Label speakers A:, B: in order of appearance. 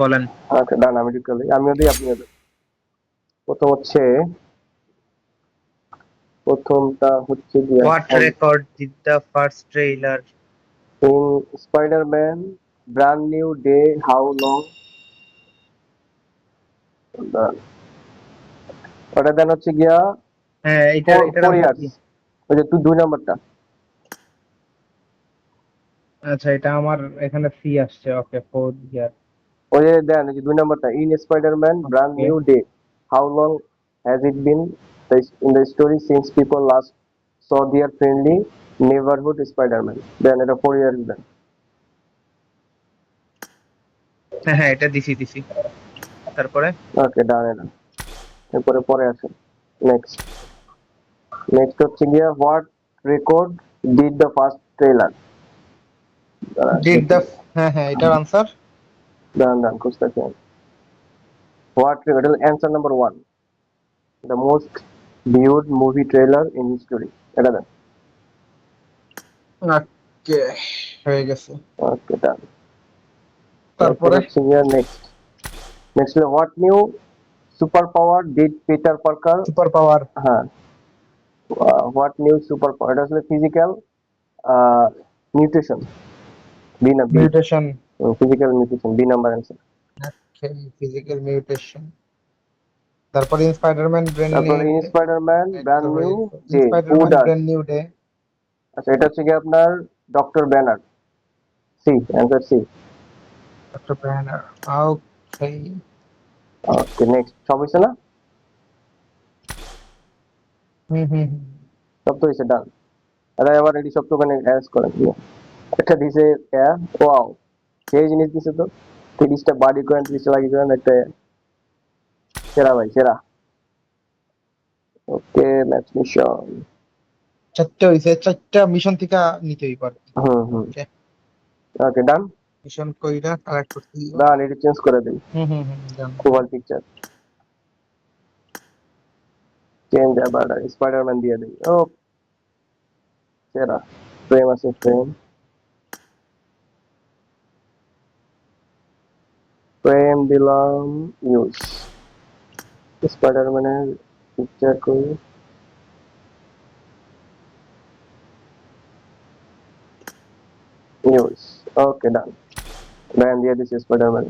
A: বলেন।
B: আচ্ছা ডান, আমি ঠিক করলি, আমিও দিই আপনিও দেন। প্রথম হচ্ছে, প্রথমটা হচ্ছে গিয়া
A: what record did the first trailer?
B: In Spider-Man brand new day how long, ওটা দেন হচ্ছে গিয়া
A: হ্যাঁ, এটার
B: ফোর
A: এটার
B: ফোর
A: আনসার
B: ইয়ার্স
A: কি?
B: ওই যে তুই 2 নম্বরটা।
A: আচ্ছা, এটা আমার এখানে সি আসছে। ওকে, 4 ইয়ার।
B: ওই যে দেন ওই যে 2 নম্বরটা, in Spider-Man brand
A: okay.
B: New day how long has it been in the story since people last saw their friendly neighbourhood Spiderman, দেন এটা 4 ইয়ার্স দেন।
A: হ্যাঁ হ্যাঁ, এটা দিছি দিছি। তারপরে
B: ওকে ডান এটা। এরপরে পরে আসে নেক্সট। নেক্সট হচ্ছে গিয়া what record did the first trailer.
A: Did the, হ্যাঁ হ্যাঁ, এটার আনসার।
B: দাঁড়ান দাঁড়ান খুঁজতেছি আমি। What record, answer number 1, the most viewed movie trailer in history, এটা দেন।
A: ওকে, হয়ে গেছে।
B: ওকে ডান। এরপর
A: তারপরে
B: হচ্ছে গিয়া নেক্সট। নেক্সট হলো what new super power did Peter Parker.
A: Super power.
B: হ্যাঁ, হোয়াট নিউ সুপার পাওয়ার, এটা আসলে ফিজিক্যাল নিউট্রিশন, বি না B,
A: mutation.
B: Physical nutrition, B number answer.
A: Okay, physical mutation. তারপরে ইন স্পাইডারম্যান ব্র্যান্ড
B: তারপর
A: new
B: in
A: day.
B: Spider-Man
A: এটা
B: brand
A: তো হয়ে
B: new
A: গেছে, in
B: day who
A: Spider-Man
B: does.
A: Brand new day.
B: আচ্ছা এটা হচ্ছে গিয়ে আপনার doctor Banner, C, answer C.
A: Doctor ব্র্যানার। ওকে।
B: ওকে নেক্সট, সব হয়েছে না?
A: হুম হুম হুম।
B: সব তো হয়েছে, ডান। আরে এবার এটি সব তো ওখানে অ্যাড করেন দিয়ে। একটা দিছে ওয়াও, সেই জিনিস দিছে তো, 30টা বাডি করেন, 30টা লাগি করেন, একটা সেরা ভাই সেরা। Okay let's mission.
A: চারটে হয়েছে, চারটা মিশন থেকে নিতে হইব আর কি।
B: হুম হুম।
A: ওকে,
B: ওকে ডান।
A: মিশন কইরা কালেক্ট করতে হইব।
B: ডান, এটি চেঞ্জ করে দিই,
A: হুম হুম হুম, জান।
B: প্রোফাইল পিকচার চেঞ্জ, আবার স্পাইডারম্যান দিয়ে দিই। ও সেরা, ফ্রেম আছে ফ্রেম, ফ্রেম দিলাম, ইউজ স্পাইডারম্যানের পিকচার করি, ইউজ। ওকে ডান, ব্যান দিয়ে দিচ্ছি স্পাইডারম্যান।